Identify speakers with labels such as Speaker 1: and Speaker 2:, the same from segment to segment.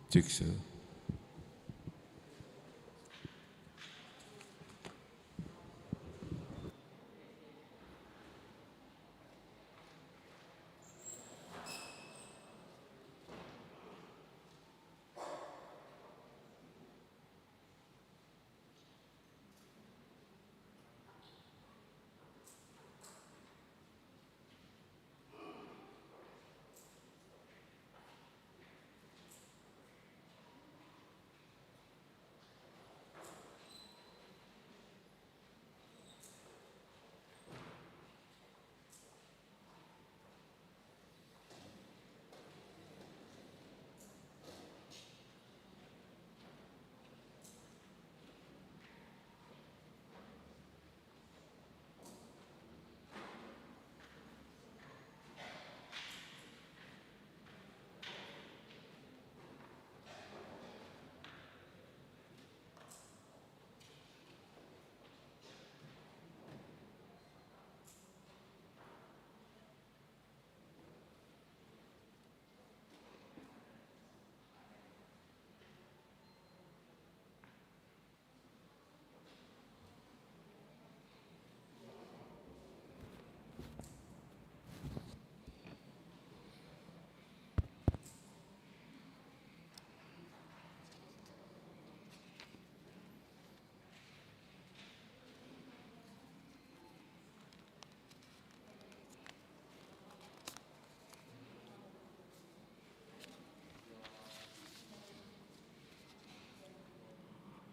Speaker 1: Ciksa.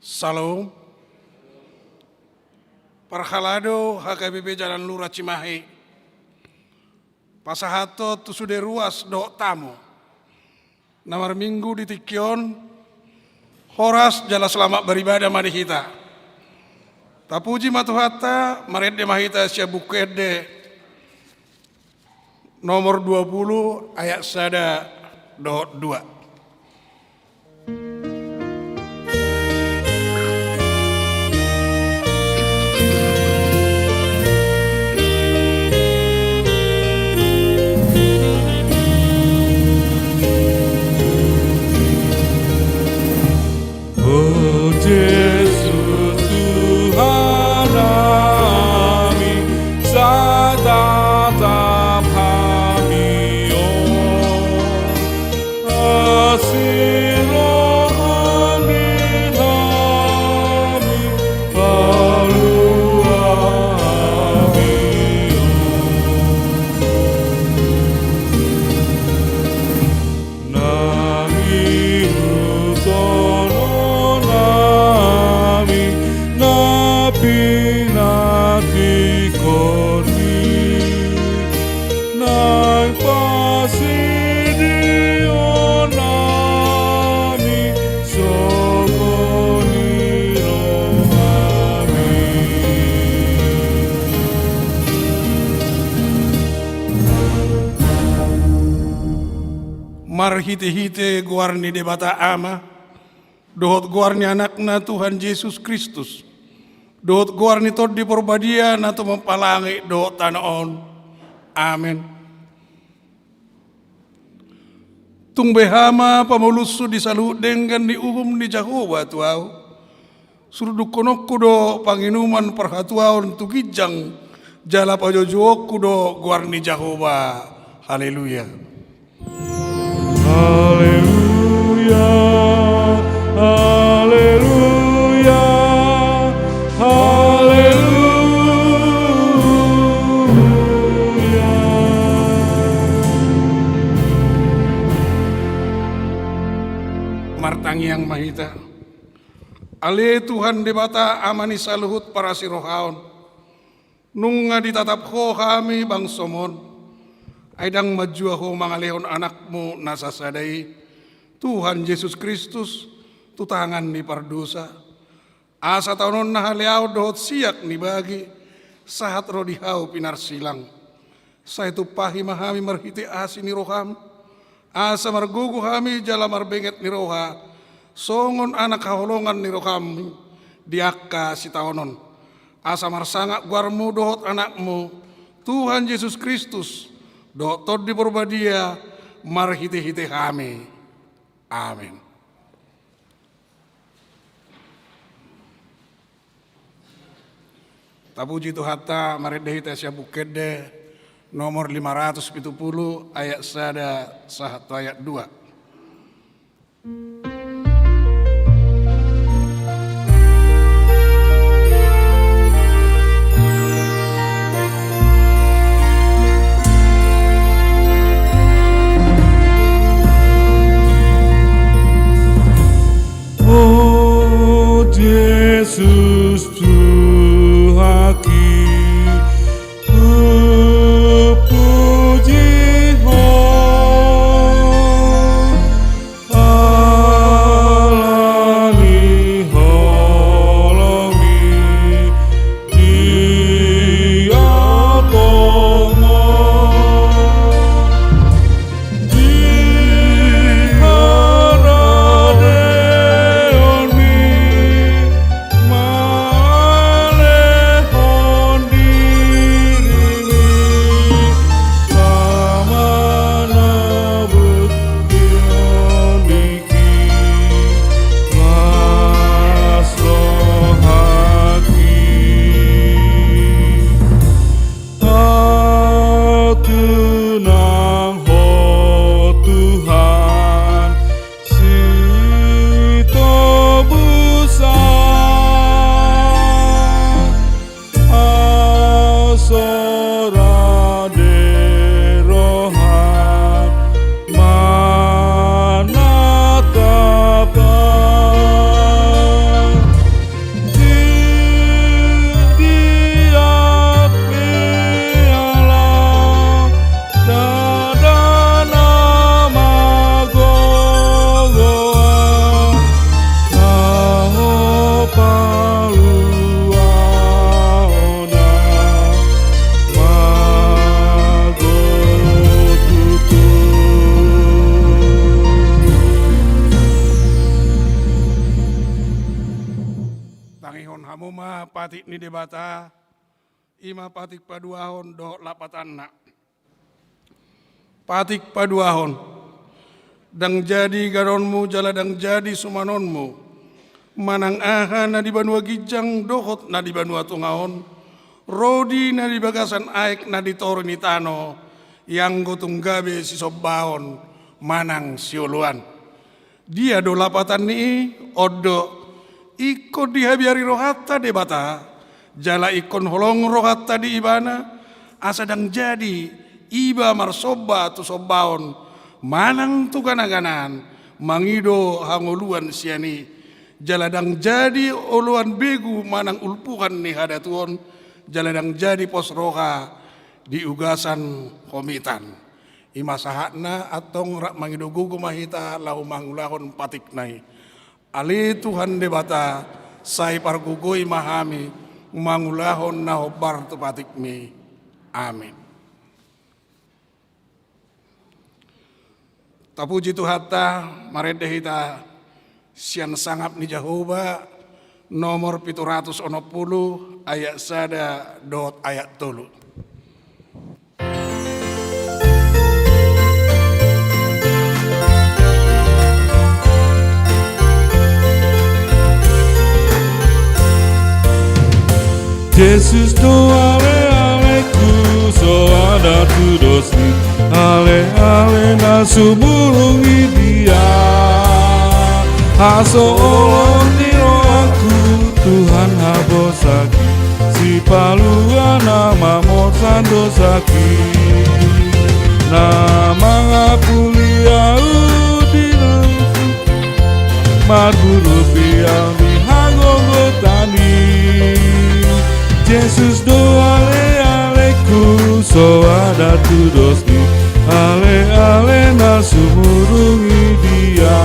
Speaker 2: Salam. Parhalado HKBP Jalan Lurah Cimahi. Pasahato tu sudah ruas do tamu. Namar minggu di Tikion. Horas jala selamat beribadah mari kita. Tapuji matuhata maredde mahita sia bukede. Nomor 20 ayat sada do 2. Marhite-hite guarni debata ama, dohot guarni anakna Tuhan Yesus Kristus, dohot guarni tod di porbadia na to mempalangi dohot tanaon. Amin. Tung behama pamulusu di salu dengan di uhum di Jahoba tuau, suruh konok kudo panginuman perhatuaon tukijang jala pajojo kudo guarni Jahoba. Haleluya.
Speaker 1: Haleluya, haleluya, haleluya.
Speaker 2: Martangi yang mahita, ale Tuhan debata amani saluhut para sirohaon, nunga ditatap ho kami bang somon, aidang majua ho mangalehon anakmu nasasadai, Tuhan Yesus Kristus, tu tangan ni pardosa, asa taunon na haleau dohot siak ni bagi, sahat rodihau pinar silang, sa itu pahi mahami marhiti asi ni roham, asa margugu kami jala marbenget ni roha, songon anak kaholongan ni roham, diakka si taunon, asa marsangak guarmu dohot anakmu, Tuhan Yesus Kristus, dohot tod di porbadia marhiti-hiti kami. Amin. Tapuji tu hatta maredehi tasya bukede nomor 570 ayat 1 ayat 2.
Speaker 1: Oh Yesus Tuhaki, puji alami holomi dia tomo
Speaker 2: patik ni debata ima patik paduahon do lapatanna patik paduahon dang jadi garonmu jala dang jadi sumanonmu manang aha na di banua gijang dohot na di banua tungahon rodi na di bagasan aek na di toro ni tano yang gotung gabe si sobahon manang sioluan dia do lapatan ni odo ikut dihabiari rohata debata jala ikon holong rohata di ibana asadang jadi iba marsoba tu sobaon manang tu ganaganan mangido hangoluan siani jaladang jadi oluan begu manang ulpukan ni hadatuon jaladang jadi pos roha di ugasan komitan ima sahatna atong rak mangido gugu mahita lau mangulahon patik nai ali Tuhan debata sai pargugoi mahami mangulahon na hobar tu patikmi amin. Tapuji tu hatta maredehita sian sangap ni Jehovah nomor 760 ayat 1 dot ayat 3.
Speaker 1: Yesus do ale aleku so ada tu dosni ale ale na sumulungi dia haso olondiro aku Tuhan habosaki si palua nama mosan dosaki nama ngapulia udinensu marguru piang dihangogotani Yesus do ale aleku so ada tu dosni ale ale na sumurungi dia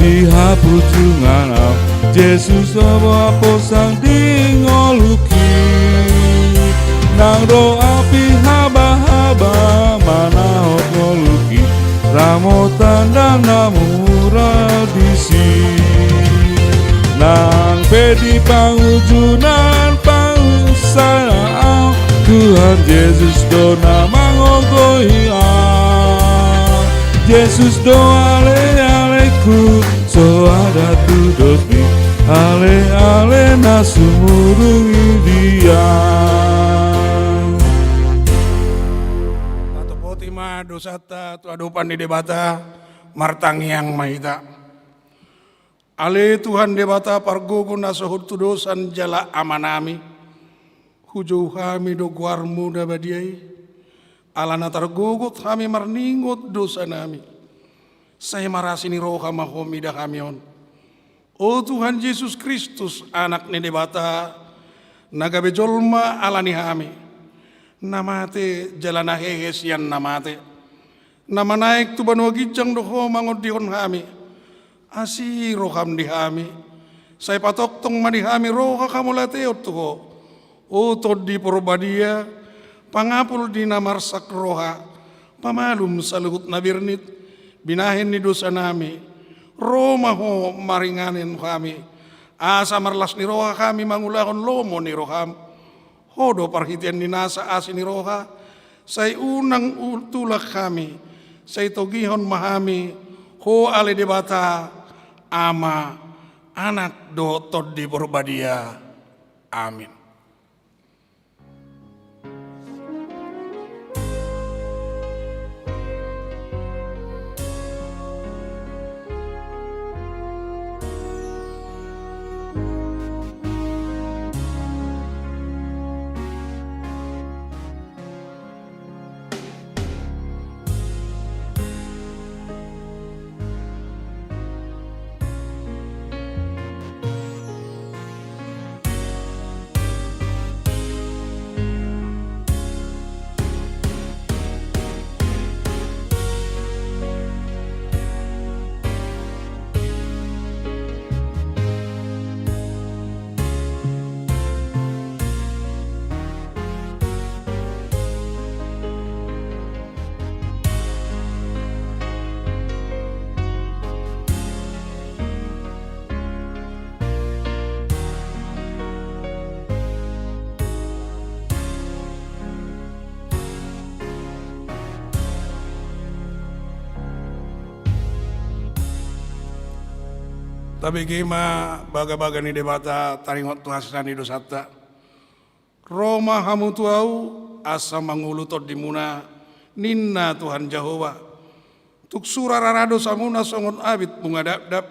Speaker 1: dihapujungan au Yesus obo posang dingoluki nang do api haba-haba mana ngoluki ramo tanda namura disi nang pedi pangujunan pangsana Tuhan Yesus do namangogoi Yesus do ale aleku so ada tu dosni ale na sumurungi dia.
Speaker 2: Tato potima dosata tu adupan di debata martangiang mahita. Ale Tuhan debata pargogo na sohut tu dosan jala amanami. Hujau kami do guarmu da badiai. Alana targogot kami marningot dosa nami. Saya marasini roha mahomi da kamion. O Tuhan Yesus Kristus anak ni debata nagabe jolma alani kami. Namate jalana hehes yan namate. Nama naik tu banua gijang doho mangot dihon kami. Asi roham di kami. Saya patok tong madi kami roha kamu lateot tuho. O tod di porbadia pangapul di namarsak roha. Pamalum saluhut nabirnit binahin ni dosa nami. Roma ho maringanin kami. Asa marlas ni roha kami mangulakon lomo ni roham. Hodo parhitian ni nasa asin ni roha. Say unang tulak kami. Say togihon mahami. Ho ale debata ama anak do tod di porbadia. Amin. Tapi kima baga-baga ni debata taringot tuhasan ni dosata. Roma hamu tuau asa mangulutod di muna ninna Tuhan Jehova. Tuk surararado samuna songon abit bunga dap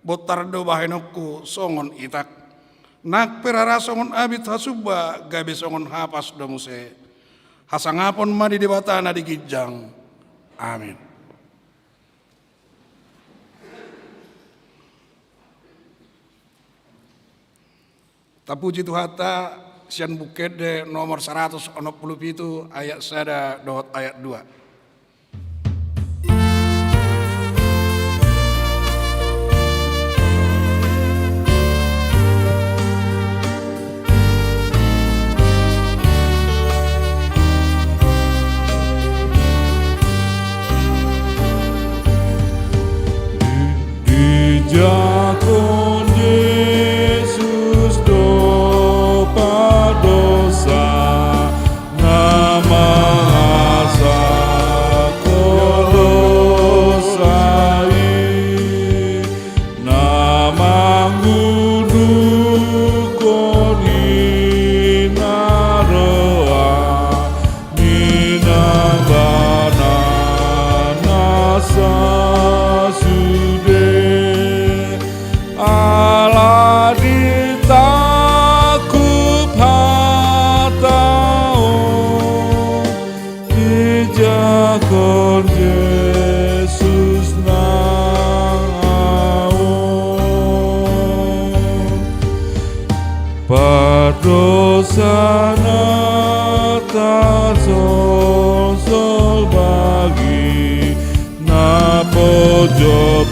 Speaker 2: botardo bahenokku songon itak. Nak perara songon abit hasuba gabe songon hapas domuse. Hasangapon ma di debata na di gijang. Amin. Tapuji Tuhata sian bukede nomor 167 ayat sada dohot ayat 2.
Speaker 1: Jakon Yesus do padosa nama asa kolosai nama ngudu koni naroa minabana nasa Allah ditakup hatao dijakon Yesus naon padosana tasol bagi na pojok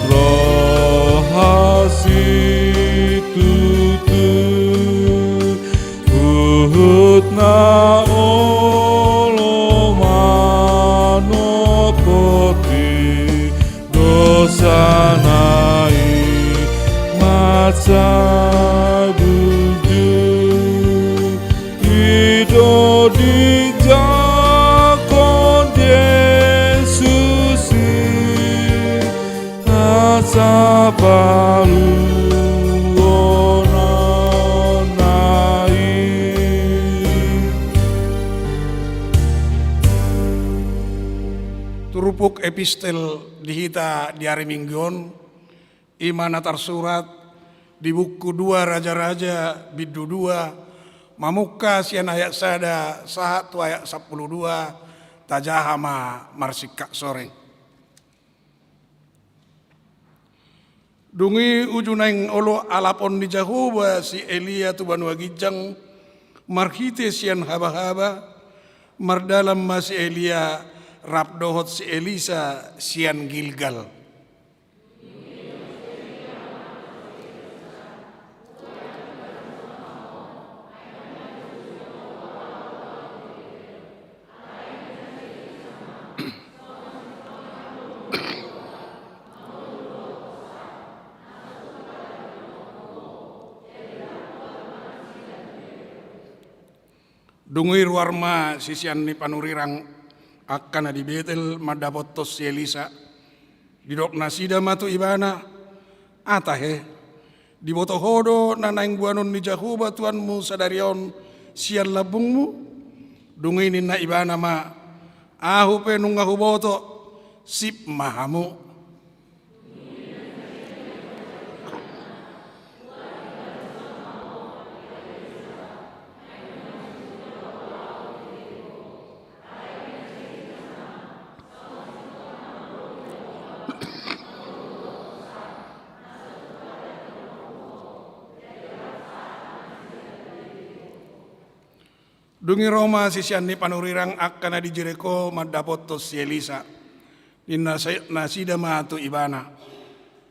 Speaker 1: Uhud na olo manopoti dosa nai matsa buju ido di jakon Yesusi asa palu
Speaker 2: epistel dihita di hari Mingguon, imana tersurat di buku 2 Raja-Raja bidu 2, mamuka sian ayat sada 1 ayat 12, tajahama marsikak soreng. Dungi ujunaing olo alapon di Jahoba si Elia tu banua gijang, marhite sian haba-haba, mardalam masih Elia rapdohot si Elisa sian Gilgal. Dunguir warma sisian ni panurirang akan di Betel madapotos si Elisa didok nasida matu ibana atahe di botohodo nanaing buanon ni Jahuba tuanmu sadarion sian labungmu dunginin na ibana ma ahu penungahu boto sip mahamu. Dungi Roma sisian ni panurirang akan di Jericho madapotos si Elisa inna nasida matu ibana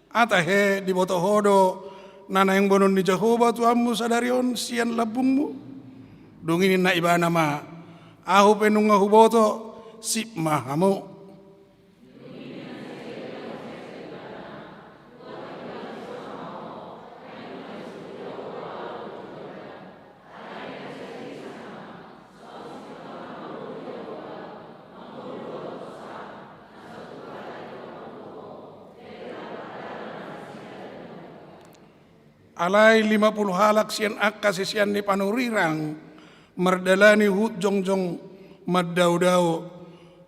Speaker 2: atahe di botohodo nana yang bonon di Jahoba tuamu sadarion sian labungmu dungi na ibana ma ahu penungahu boto sip mahamu. Alai 50 halak sian akka sisian ni panurirang merdalani hut jongjong maddaudao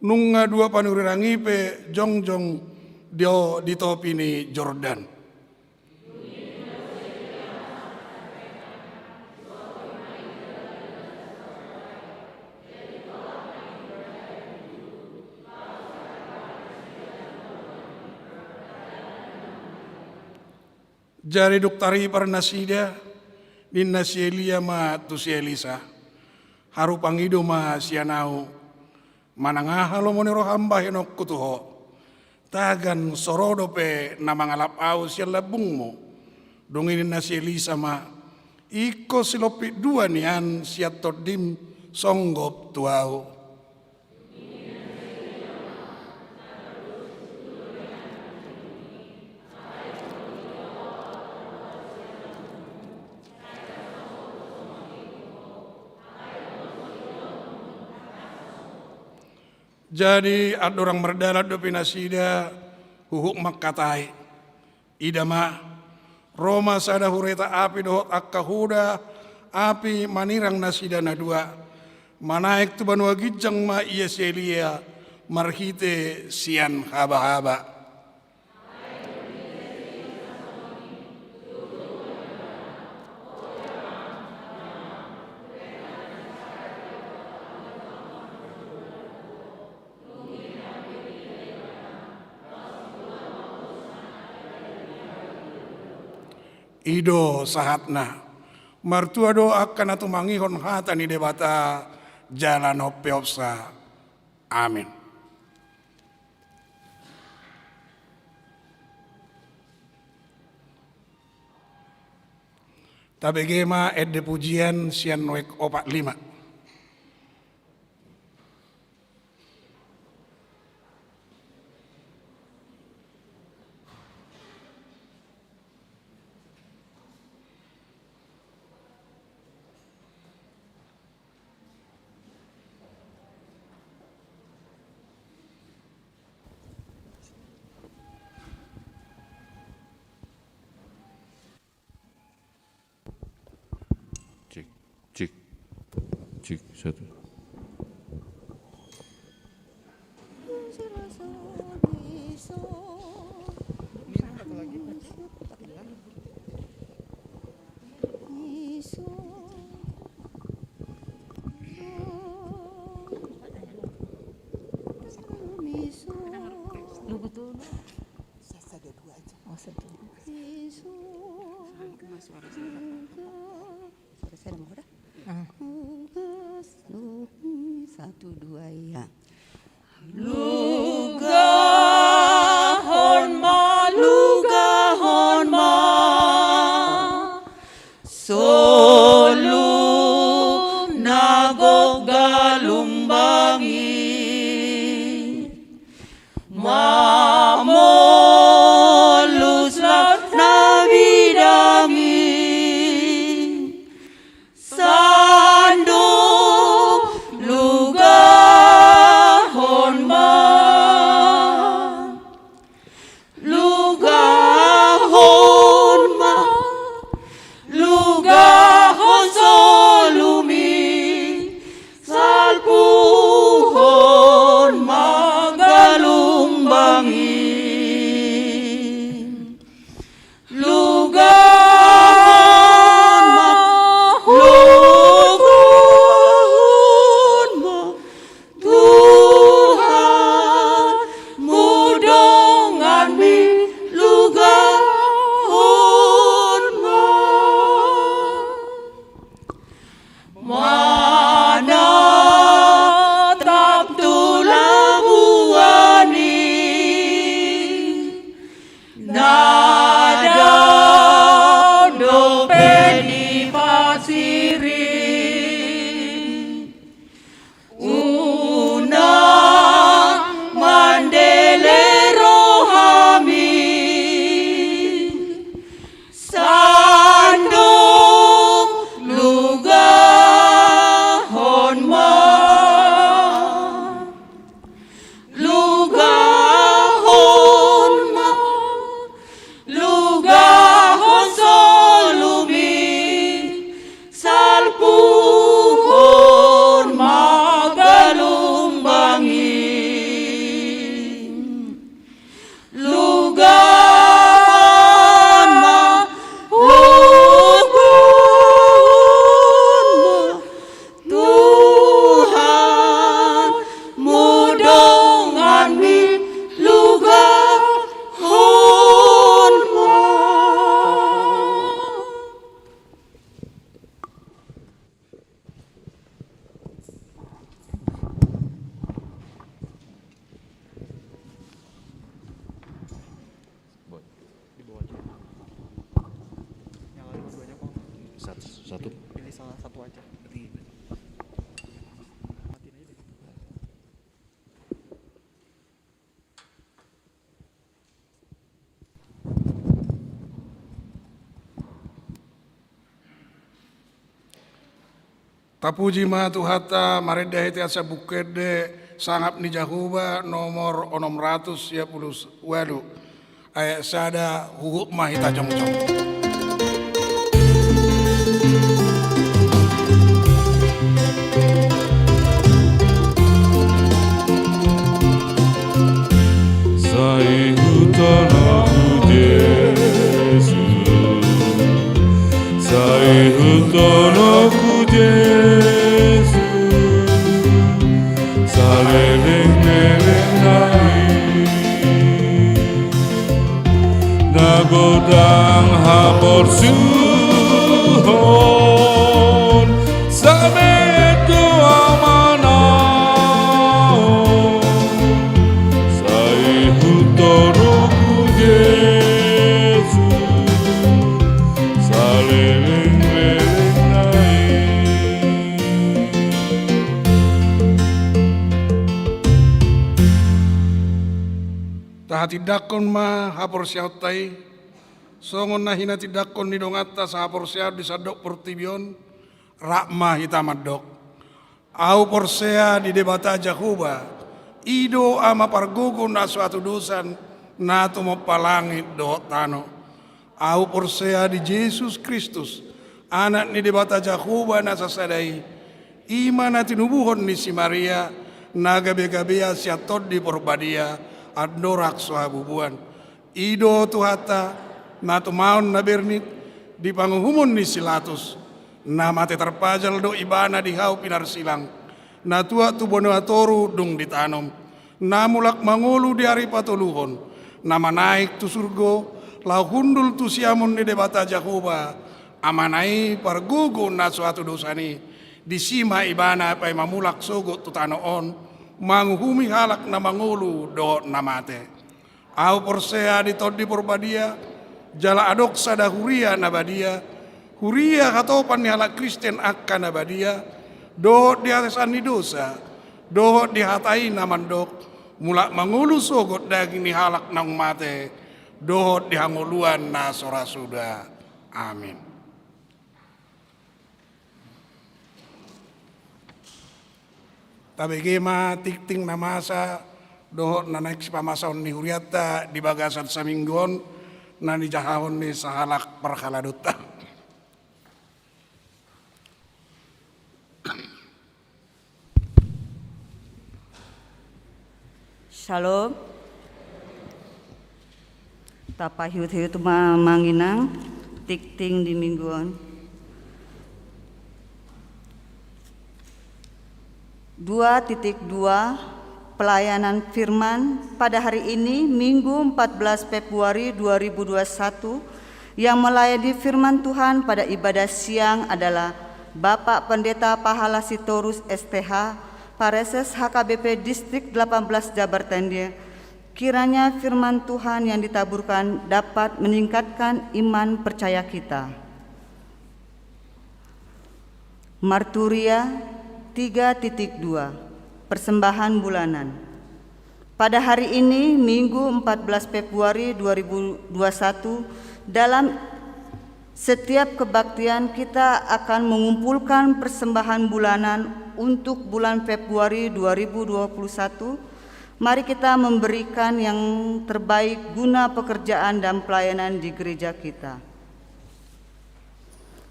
Speaker 2: nunga 2 panurirang ipe jongjong dio di topi ni Jordan. Jari doktari parnasida ninna si Elia ma tu si Elisa haru pangido ma sianau manangahalo monero hamba henok kutuho tagan sorodo pe namangalap au sian labungmu dongin na si Elisa ma iko silopi 2 nian siat todim songgop tuau. Jadi ada orang merdalat do pinasida huhuk makatai idama Roma sada hureta api dohot akkahuda api manirang nasida na 2 manaik tu banua gijang ma iya selia marhite sian haba-haba. Ido sahatna martua do akan atu mangihon hata ni debata jalan hopeopsa amin. Tabegema edde pujian sian wek 45.
Speaker 1: Cik 1.
Speaker 3: Satu dua ya.
Speaker 4: Lugahon ma solu nagok galumbangi mamolus laut nabidangi sandung lugahon ma lugahon ma lugahon solumi salpuhon magalumbangi lugahon ma lugahon ma Tuhan mudongan mi lugahon ma mana tap tulabuani nada dopeni pasiri unang mandele rohami sandung lugahon ma lugahon ma lugahon solumi salpuhon magalumbangi lugahon ma lugahon ma Tuhan mudongan mi lugahon ma.
Speaker 1: Satu.
Speaker 5: Pilih salah satu aja. Matiin aja deh.
Speaker 2: Tapuji ma Tuhata mareda heti asa bukede sangap ni Jahuba nomor 600 ya pulus walu ayat sada huhuk mahita jong-jong.
Speaker 1: Sai hutonoku Yesu, sai hutonoku Yesu, saleleng-leleng nai, nagodang hapor suhon, samet doa manao, sai hutonoku Yesu, saleleng-leleng nai.
Speaker 2: Tahatidakon ma hapor siyaut tai, songon na hinatidakon ni dongata sa hapor siyaut di sadok portibion, rakma hitamadok. Au porsea di debata Jahuba, ido ama pargugun na suatu dusan, na tumopalangit do tano. Au porsea di Yesus Kristus, anak ni debata Jahuba na sasadai, ima na tinubuhon ni si Maria, na gabe-gabea siatod di porbadia, adorak sohabubuan. Ido Tuhata, na tumaon na bernit, di panguhumon ni Silatus, na mate terpajal do ibana di hau pinar silang, na tua tu bono atoru dung ditanom, na mulak mangulu di hari patuluhon, na manaik tu surgo, lau hundul tu siamun di debata Jakuba amanai pergugu na suatu dosani disima ibana pai mamulak sogo tu tanoon manghumi halak na mangulu do namate au porsea di todi porbadia jala adok sada huria nabadia huria katopan ni halak Kristen akan nabadia do di atasan ni dosa do di hatai namandok mulak mangulu sogot daging ni halak nang mate do di hanguluan na sora sudah amin. Tabi gema tikting namasa dohot na naik si pamasaon ni huriata di bagasan saminggon na ni jahahon ni sahalak perkaladuta.
Speaker 3: Shalom. Tapahiut-hiut manginang tikting di mingguan. 2.2 Pelayanan firman pada hari ini Minggu 14 Februari 2021 yang melayani firman Tuhan pada ibadah siang adalah Bapak Pendeta Pahala Sitorus STH Pareses HKBP Distrik 18 Jabar Tendia. Kiranya firman Tuhan yang ditaburkan dapat meningkatkan iman percaya kita. Marturia 3.2 Persembahan bulanan. Pada hari ini Minggu 14 Februari 2021 dalam setiap kebaktian kita akan mengumpulkan persembahan bulanan untuk bulan Februari 2021. Mari kita memberikan yang terbaik guna pekerjaan dan pelayanan di gereja kita.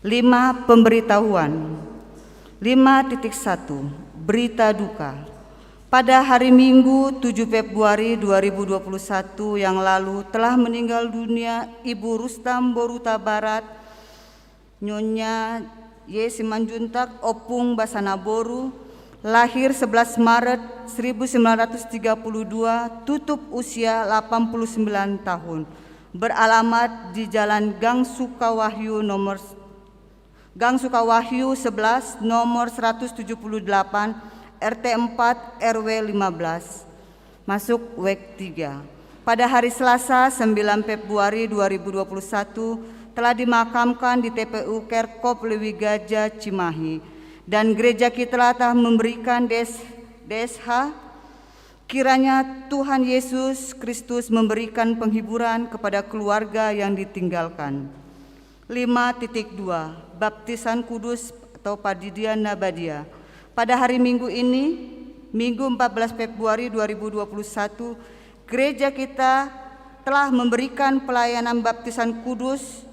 Speaker 3: 5. Pemberitahuan. 5.1 Berita duka. Pada hari Minggu 7 Februari 2021 yang lalu telah meninggal dunia Ibu Rustam Boruta Barat, Nyonya Y. Simanjuntak Opung Basanaboru, lahir 11 Maret 1932, tutup usia 89 tahun, beralamat di Jalan Gang Sukawahyu 11 nomor 178 RT 4 RW 15 masuk WEK 3. Pada hari Selasa 9 Februari 2021 telah dimakamkan di TPU Kerkop Lewi Gajah Cimahi dan gereja kita telah memberikan DSH. Kiranya Tuhan Yesus Kristus memberikan penghiburan kepada keluarga yang ditinggalkan. 5.2 Baptisan Kudus atau Padidian Nabadia. Pada hari Minggu ini, Minggu 14 Februari 2021, gereja kita telah memberikan pelayanan baptisan kudus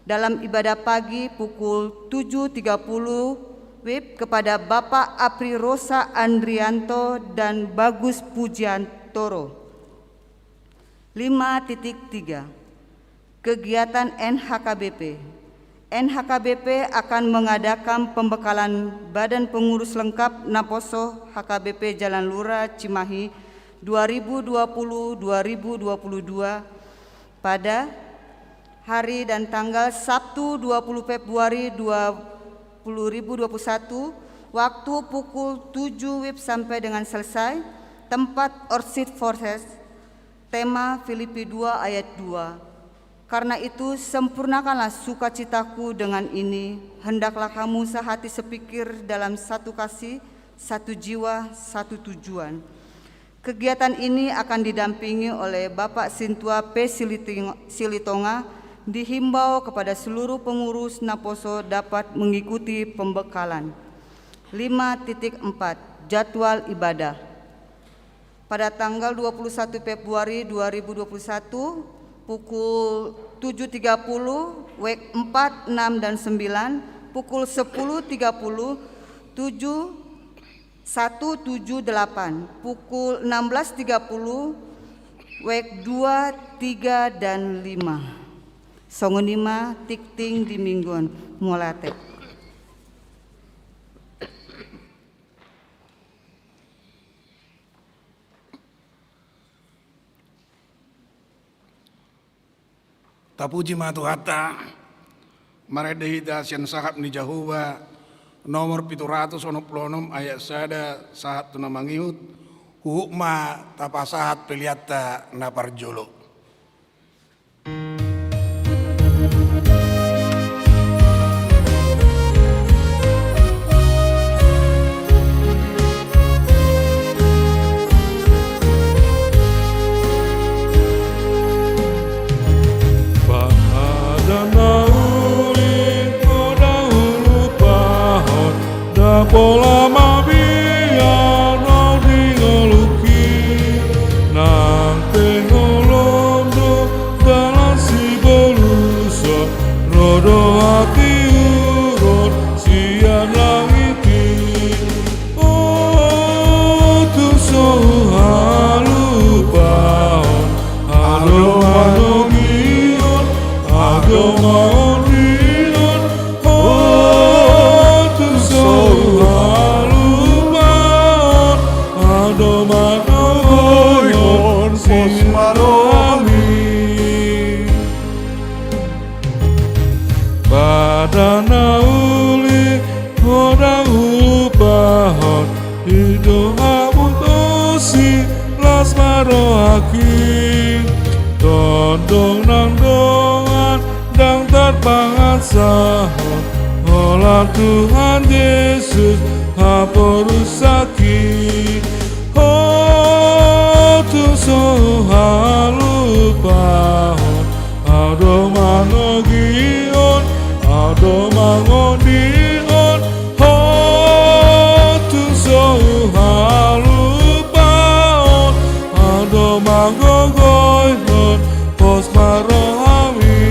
Speaker 3: dalam ibadah pagi pukul 7.30 WIB kepada Bapak Apri Rosa Andrianto dan Bagus Pujiantoro. 5.3 Kegiatan NHKBP. NHKBP akan mengadakan pembekalan Badan Pengurus Lengkap Naposo HKBP Jalan Lura Cimahi 2020-2022 pada hari dan tanggal Sabtu 20 Februari 2021 waktu pukul 7 WIB sampai dengan selesai. Tempat Orchid Forces, tema Filipi 2 ayat 2. Karena itu sempurnakanlah sukacitaku dengan ini, hendaklah kamu sehati sepikir dalam satu kasih, satu jiwa, satu tujuan. Kegiatan ini akan didampingi oleh Bapak Sintua P. Silitonga. Dihimbau kepada seluruh pengurus Naposo dapat mengikuti pembekalan. 5.4 Jadwal ibadah. Pada tanggal 21 Februari 2021 pukul 7.30 WEK 4, 6, dan 9, pukul 10.30 7, 1, 7, 8, pukul 16.30 WEK 2, 3, dan 5. Songonima tikting di mingguan mulate.
Speaker 2: Tapuji matu hatta maredehita sian sahab ni Jahuba nomor 766 ayat sada sahat tuna mangiut hukma tapasahat peliata naparjolo.
Speaker 1: Pola mabia no dingoluki nang tengolondo dalam si boluso rodo hati urut sian langiti oh tu so halupaon ado manogion ado maonion oh tu so Padana uli hodang upahon hidup abutosi las marohaki tondong nang dongan dang terpangan sahon olah Tuhan Yesus haporusaki oh tu so halupahon ado manogion ado mangodion oh tu so halupaon ado mangogoyon pos marohami.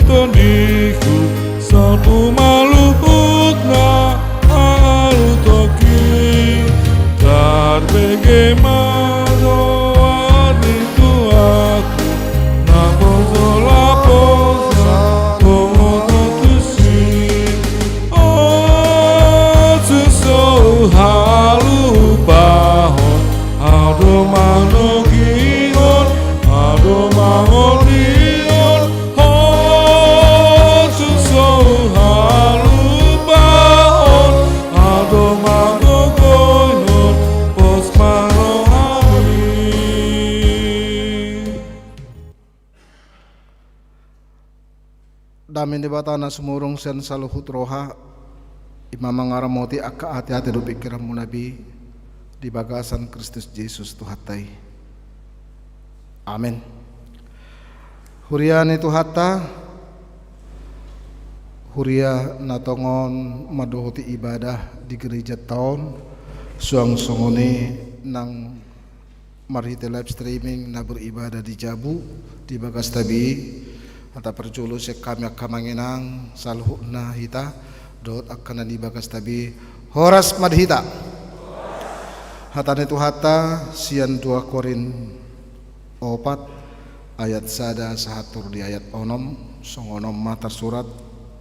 Speaker 1: Doniku satu maluputna alutoki tarbegimano aditu aku napozola posa pomototusi oh suso halupahon ado manogion ado mangodion
Speaker 6: Damin di batana sumurung sen saluhut roha imam ngaramoti akka hati-hati do pikiranmu nabi di bagasan Kristus Yesus Tuhatai. Amin. Hurian itu hatta huria natongon madohoti ibadah di gereja tahun suang songone nang marhite live streaming na beribadah di Jabu di bagas tabi ata perjulu se kami akamanginang salhuna hita dot akan di bagas tabi horas madhita hatan itu hata sian 2 Korin 4 ayat sada sahatur di ayat onom songonom mata surat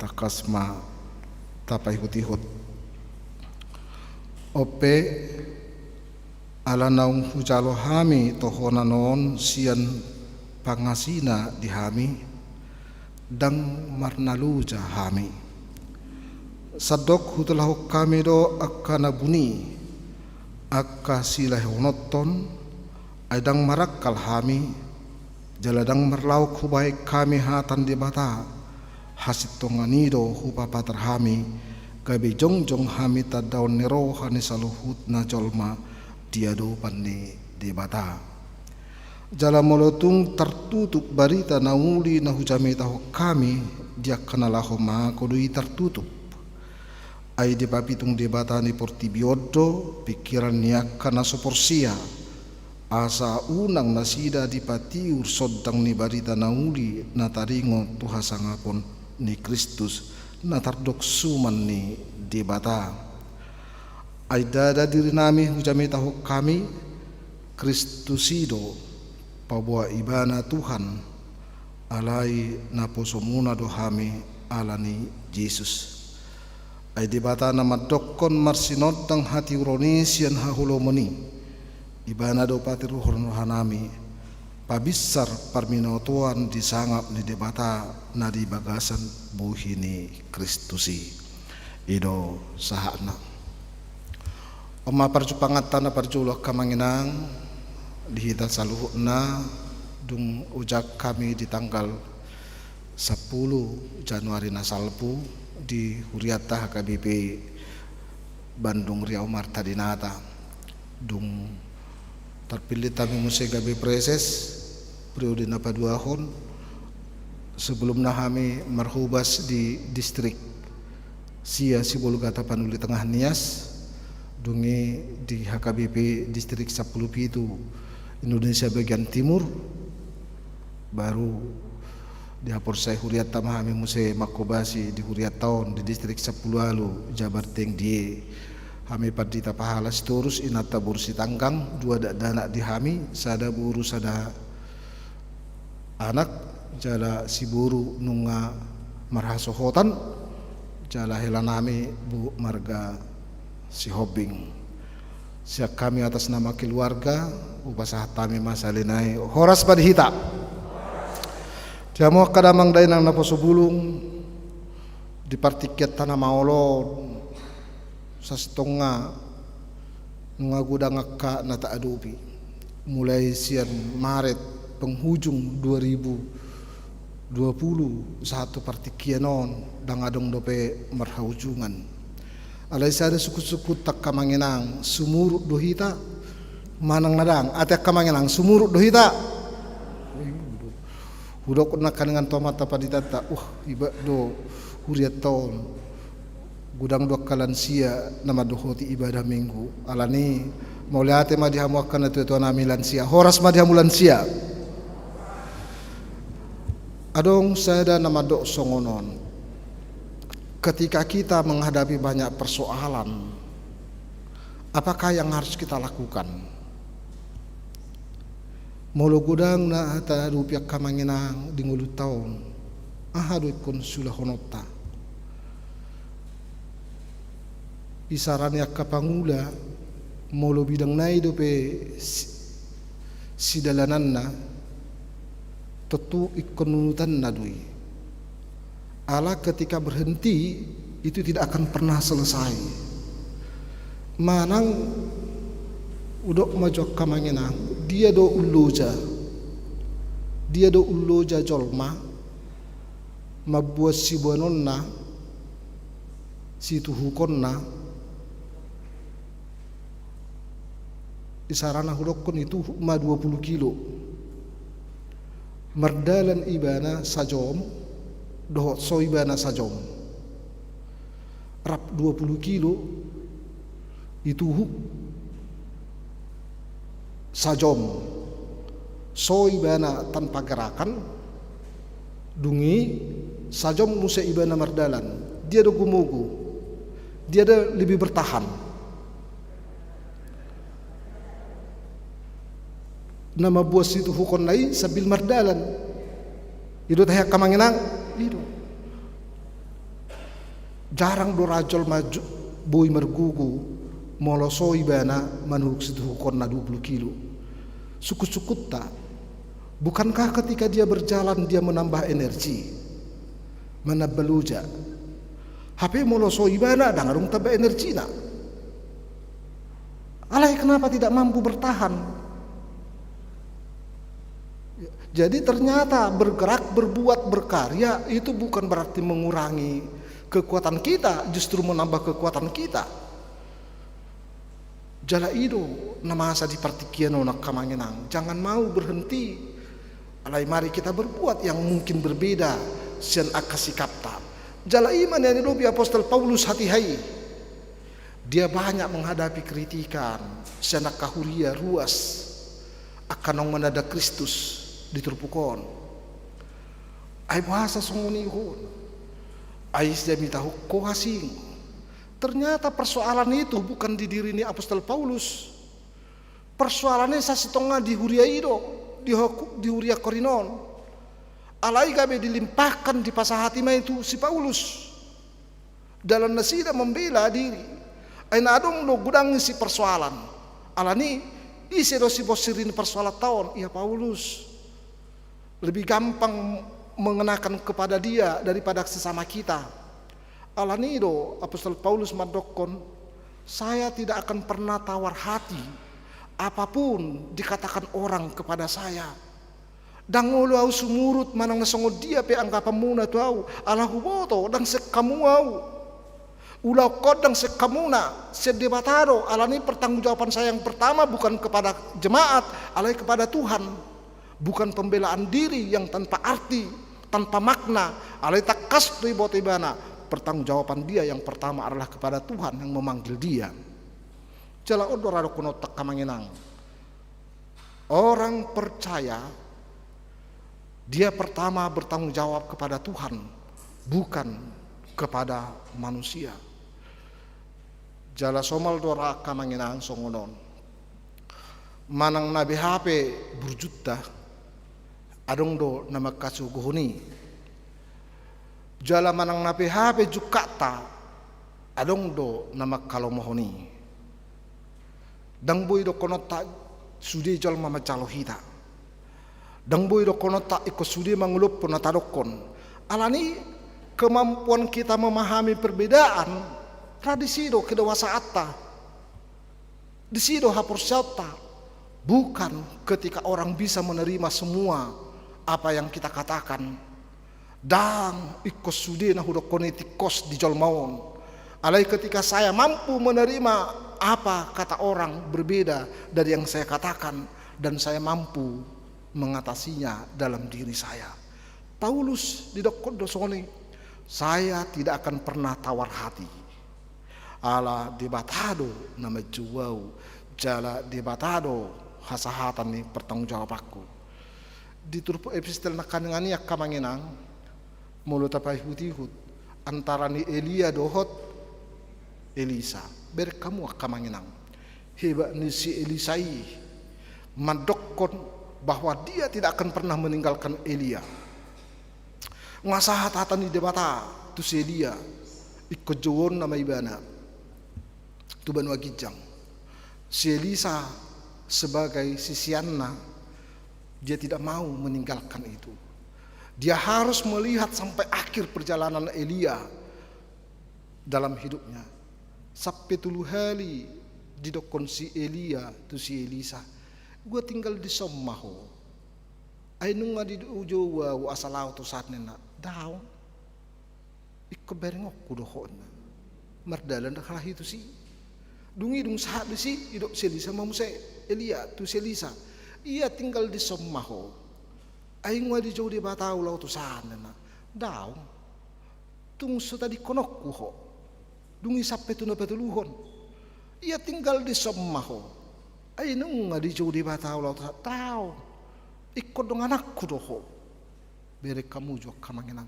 Speaker 6: takasma tapai hutihut ope ala naung hujalo hami tohona non sian pangasina di hami dang marnaluja hami sadok hutulahu kami do akka nabuni akka silah honoton aidang marakkal hami jaladang merlauk hubai kami hatan di bata hasit tonganido hupa patar hami gabe jongjong hamita daun nero hani saluhut na jolma diado panni debata. Jala molotung tertutup barita nauli na hujame tahu kami dia kenalaho ma kodui tertutup. Ai di papitung debata ni porti biodo pikiran niak kana soporsia. Asa unang nasida di patiur sodang ni barita nauli na taringo tuhasangapon ni Kristus na tardok suman ni debata. Ai dada diri nami hujame tahu kami Kristusido pabuah ibana Tuhan alai na posomuna dohami alani Yesus. Ai debata nama dokon marsinot dang hati uronesian hahulo meni ibana do pati ruhon rohanami pabisar parminotuan disangap ni debata na di bagasan buhini Kristusi ido sahana oma parjupangatan na parjuloh kamanginang dihita saluhna dung ujak kami di tanggal 10 Januari nasalpu di Huriata HKBP Bandung Riau Marta Dinata dung terpilih kami musik gabe preses periode napa 2 tahun sebelumnya kami marhubas di distrik Sia Sibolgata Panuli Tengah Nias dungi di HKBP distrik 10 itu Indonesia bagian timur baru di hapor saya huriat tamah kami muse makobasi di huriat tahun di distrik 10 lalu Jabar Teng die kami padita pahala seterus inata bursi tanggang 2 dana di kami sada buru sada anak jala si buru nunga marhasohotan jala helanami bu marga si hobing siak kami atas nama keluarga upasah tami masalinai horas padihita jamu kadamang dainang naposobulung di partiket tanah maolo sastonga nunga gudang akka na taadupi mulai sian Maret penghujung 2020 satu partikianon dangadong dope marhaujungan alai sada sukut-sukut tak kamanginang sumurut dohita manang nadang atek kamanginang sumurut dohita hudok na kanengan tomata paditata iba do huriat tahun gudang dua kalansia nama dohoti ibadah minggu alani mau lihat ma dihamuakan itu nami lansia horas ma dihamu lansia adong saya nama dok songonon ketika kita menghadapi banyak persoalan apakah yang harus kita lakukan molo gudang na hata rupiah kamanginang di ngulu tahun ahadu ikon sulah honota isaran yak kapangula molo bidang nai dope sidalanan na tetu ikon nunutan na dui ala ketika berhenti itu tidak akan pernah selesai manang udok majok kamanginang dia do ulloja jolma mabuat si buanonna si tuhukonna isarana hudokon itu ma 20 kilo mardalan ibana sajom dohot so ibana sajom rap 20 kilo itu sajom so ibana tanpa gerakan dungi sajom musa ibana mardalan dia do gumugu dia ada lebih bertahan nama buas itu hukon lai sabil mardalan itu teh kamanginang itu jarang do rajol maju boy mergugu moloso ibana manuk situ hukon na 20 kilo sukut-sukut tak bukankah ketika dia berjalan dia menambah energi manabaluja HP moloso ibana dangarung tambah energi nak alai kenapa tidak mampu bertahan. Jadi ternyata bergerak, berbuat, berkarya itu bukan berarti mengurangi kekuatan kita, justru menambah kekuatan kita. Jala ido namasa di partikiano nak kamangenang. Jangan mau berhenti. Alai mari kita berbuat yang mungkin berbeda sian akasikapta. Jala iman yang dilobi apostol Paulus hati hai. Dia banyak menghadapi kritikan sian kahuria ruas akan menada Kristus diturpukon. Ai bahasa sunguni hon. Ai sejami tahu ko hasing. Ternyata persoalan itu bukan di diri ni apostol Paulus. Persoalannya sasetengah di Huria Ido, di Huria Korinon. Alai gabe dilimpahkan di pasahatima itu si Paulus. Dalam nasida membela diri. Aina adong lo gudang si persoalan. Alani isi do si bosirin persoalan tahun. Ya Paulus. Lebih gampang mengenakan kepada dia daripada sesama kita. Alanido apostol Paulus mandokon, saya tidak akan pernah tawar hati apapun dikatakan orang kepada saya. Dangolo au sumurut manang nasongod dia pe anggapan muna tu au alahu boto dang sekamu au ulau kodang sekamuna sedebataro. Alani pertanggungjawaban saya yang pertama bukan kepada jemaat, alai kepada Tuhan. Bukan pembelaan diri yang tanpa arti, tanpa makna, alai takas tu ibotibana. Pertanggungjawaban dia yang pertama adalah kepada Tuhan yang memanggil dia. Jala odorado kuno tak kamanginang. Orang percaya dia pertama bertanggung jawab kepada Tuhan, bukan kepada manusia. Jala somal dora kamanginang songonon. Manang nabi HP berjuta adong do nama kasu gohoni. Jala manang nabi HP jukata adong do nama kalomohoni. Dang boy do konota sudi jol mama calohita. Dang boy do konota iko sudi mangulup ponatadokon. Alani kemampuan kita memahami perbedaan tradisi do kedewasaata. Disido hapursata. Bukan ketika orang bisa menerima semua apa yang kita katakan. Dan ikut sudi na hudokone tikos di jolmaon. Alai ketika saya mampu menerima apa kata orang berbeda dari yang saya katakan dan saya mampu mengatasinya dalam diri saya. Paulus di dokon dosone, saya tidak akan pernah tawar hati. Ala debatado nama juwau, jala debatado hasahatan ni pertanggungjawab aku. Di turpu epistel nakanengani ak kamanginang. Mulu tapai hutihut antara ni Elia dohot Elisa berkamu akamanginang heba ni si Elisai mandokon bahwa dia tidak akan pernah meninggalkan Elia. Ngasahat hatan ni debata tu si Elia ikut jawon nama ibana tu banua gijang si Elisa sebagai sisianna dia tidak mau meninggalkan itu. Dia harus melihat sampai akhir perjalanan Elia dalam hidupnya. Sampai tulu hali didokon si Elia tu si Elisa. Gua tinggal di Sommaho. Ay nunga di ujo wa asalau tu saat nena. Daw. Ikko berengok kudohon. Mardalan dah kalah itu si. Dungi dung saat di si idok si Elisa mamuse Elia tu si Elisa. Ia tinggal di Sommaho. Aing wa di jauh di batau lau tu sana na. Daw. Tung suta di konokku ho. Dungi sape tu na patuluhon. Ia tinggal di Sommaho. Aing nung nga di jauh di batau lau tu sana. Daw. Ikut dong anakku doho. Bere kamu juga kamanginang.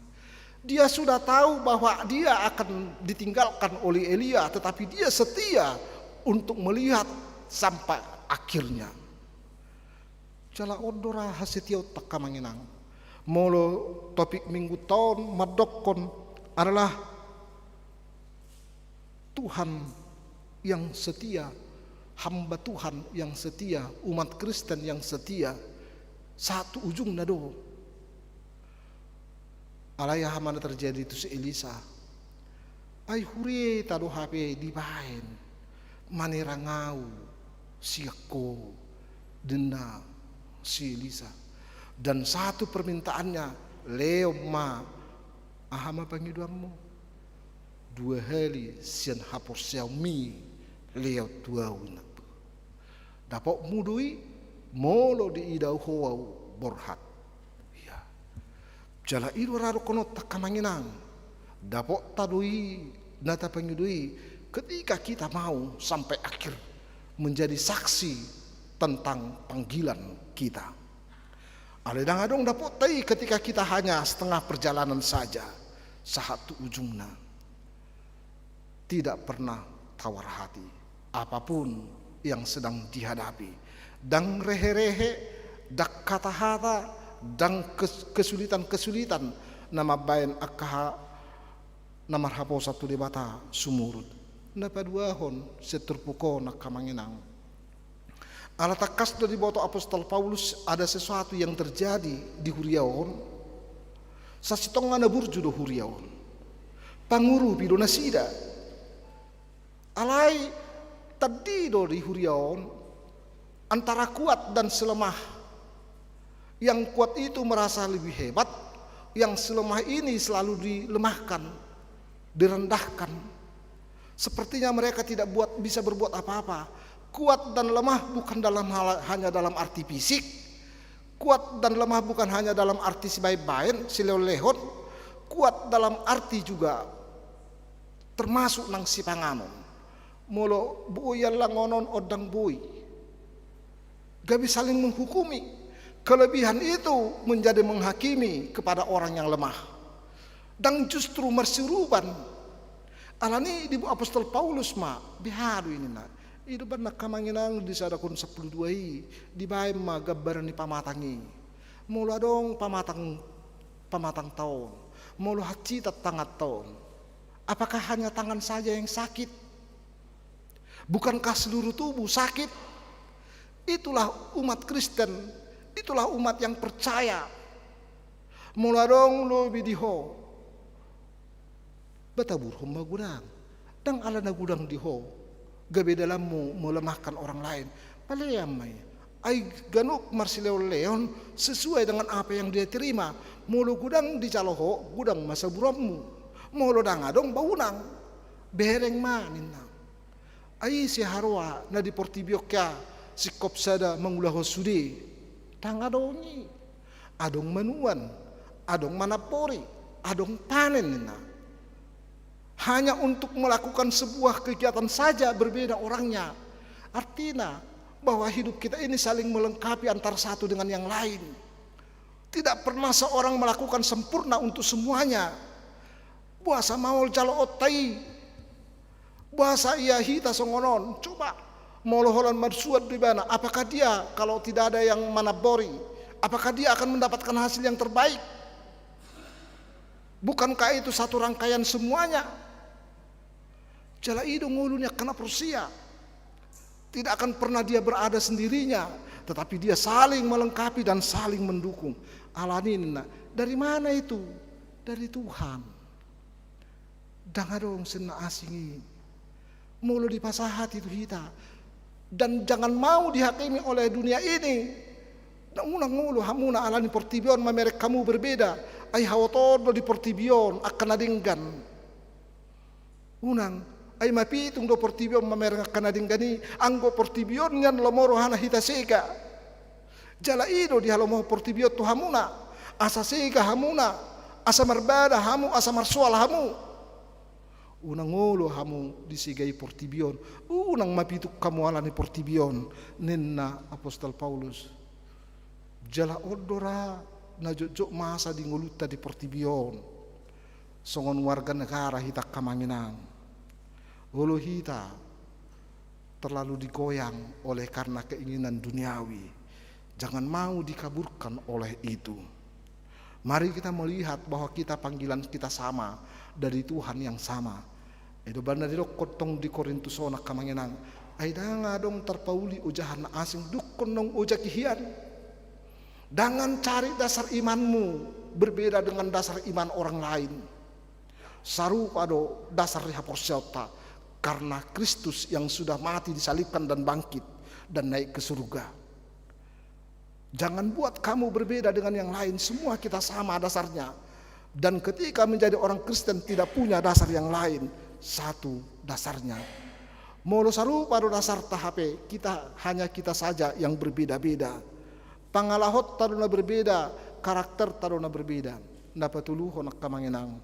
Speaker 6: Dia sudah tahu bahwa dia akan ditinggalkan oleh Elia, tetapi dia setia untuk melihat sampai akhirnya. Jala odora hasetiau tak kamanginang. Molo topik minggu tahun madokon adalah Tuhan yang setia, hamba Tuhan yang setia, umat Kristen yang setia. Satu ujung nado. Alaya mana terjadi itu si Elisa. Ay hure tado HP dibain. Manirangau siako dena si Elisa. Dan satu permintaannya, Leo ma ahama pangiduanmu. dua hali sian hapor Xiaomi leo tua wina dapat mudui molo di idau hoa borhat ya jala iru raro kono takamanginang dapat tadui nata pengidui ketika kita mau sampai akhir menjadi saksi tentang panggilan kita. Aledang adong dapat tai ketika kita hanya setengah perjalanan saja, satu ujungnya tidak pernah tawar hati apapun yang sedang dihadapi, dan rehe-rehe, dak kata-kata, dan kesulitan-kesulitan nama bayan akaha nama hapo satu debata sumurut. Napa dua hon seterpuko nak kamanginang. Ala takas dari boto apostol Paulus ada sesuatu yang terjadi di Huriaon. Sasitong ana burju do Huriaon. Panguru bido nasida. Alai tadi do di Huriaon antara kuat dan selemah. Yang kuat itu merasa lebih hebat, yang selemah ini selalu dilemahkan, direndahkan. Sepertinya mereka tidak bisa berbuat apa-apa. Kuat dan lemah bukan hanya dalam arti fisik. Kuat dan lemah bukan hanya dalam arti si baik-baik, si lehon. Kuat dalam arti juga termasuk nang si panganon. Molo bui yang langonon odang bui. Gabi saling menghukumi. Kelebihan itu menjadi menghakimi kepada orang yang lemah. Dan justru mersiruban. Alani di apostol Paulus biharu ini nak. Itu benar kamanginang di sadakun 12 di bae magabaran ni pamatangi. Mula dong pamatang tahun. Mula hati tangat tahun. Apakah hanya tangan saja yang sakit? Bukankah seluruh tubuh sakit? Itulah umat Kristen. Itulah umat yang percaya. Mula dong lo bidiho. Batabur homba gudang. Dang ala na gudang diho. Gabi dalammu melemahkan orang lain. Paleyamay ay ganuk Marsileo Leon sesuai dengan apa yang dia terima. Mulu gudang di caloho gudang masa burammu. Mulu dangadong baunang bereng manina. Ay si harwa na di portibiokya si kopsada mengulaho sudi. Tangadongi adong manuan, adong manapori, adong panen nina. Hanya untuk melakukan sebuah kegiatan saja berbeda orangnya. Artinya bahwa hidup kita ini saling melengkapi antara satu dengan yang lain. Tidak pernah seorang melakukan sempurna untuk semuanya. Buasa maul calo otai. Buasa iya hita songonon. Coba moloholan marsuat di mana? Apakah dia kalau tidak ada yang manabori, apakah dia akan mendapatkan hasil yang terbaik? Bukankah itu satu rangkaian semuanya? Jala itu ngulunya kena persia. Tidak akan pernah dia berada sendirinya, tetapi dia saling melengkapi dan saling mendukung. Alanin, dari mana itu? Dari Tuhan. Jangan dong sena asingi. Mulu dipasahat itu kita. Dan jangan mau dihakimi oleh dunia ini. Dan unang ngulu hamuna alani portibion mamerek kamu berbeda. Ay hawotor di portibion akan adinggan. Unang ay mapitung do portibion mamerek akan adinggani. Anggo portibion ngan lomoro hana hita sega. Jala ido di halomo portibion tu hamuna. Asa sega hamuna. Asa marbada hamu, asa marsual hamu. Unang ngulu hamu disigai portibion. Unang mapituk kamu alani portibion. Nina apostol Paulus. Jala odora na jojok masa di nguluta di portibion. Songon warga negara hita kamanginang. Ulu hita terlalu digoyang oleh karena keinginan duniawi. Jangan mau dikaburkan oleh itu. Mari kita melihat bahwa kita panggilan kita sama dari Tuhan yang sama. Itu benar di kotong di Korintusona kamanginang. Aida dong terpauli ujahan asing dukun nong ujak hian. Jangan cari dasar imanmu berbeda dengan dasar iman orang lain. Saru pada dasar haporsyota karena Kristus yang sudah mati disalibkan dan bangkit dan naik ke surga. Jangan buat kamu berbeda dengan yang lain. Semua kita sama dasarnya. Dan ketika menjadi orang Kristen tidak punya dasar yang lain. satu dasarnya. Molo sarupa do dasar tahape kita hanya kita saja yang berbeda-beda. Pangalahot taruna berbeda, karakter taruna berbeda. Napatuluho nak kamanginang.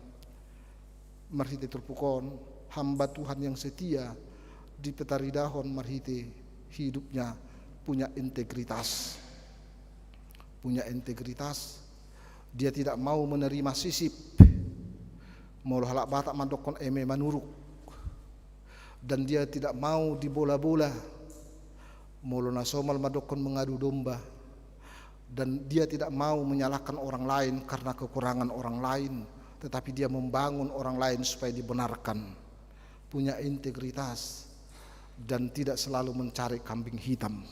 Speaker 6: Marhite terpukon hamba Tuhan yang setia di petaridahon marhite hidupnya punya integritas. Punya integritas. Dia tidak mau menerima sisip. Molo halak batak mandokon eme manuruk. Dan dia tidak mau dibola-bola. Molo nasomal madokon mengadu domba. Dan dia tidak mau menyalahkan orang lain karena kekurangan orang lain, tetapi dia membangun orang lain supaya dibenarkan. Punya integritas dan tidak selalu mencari kambing hitam.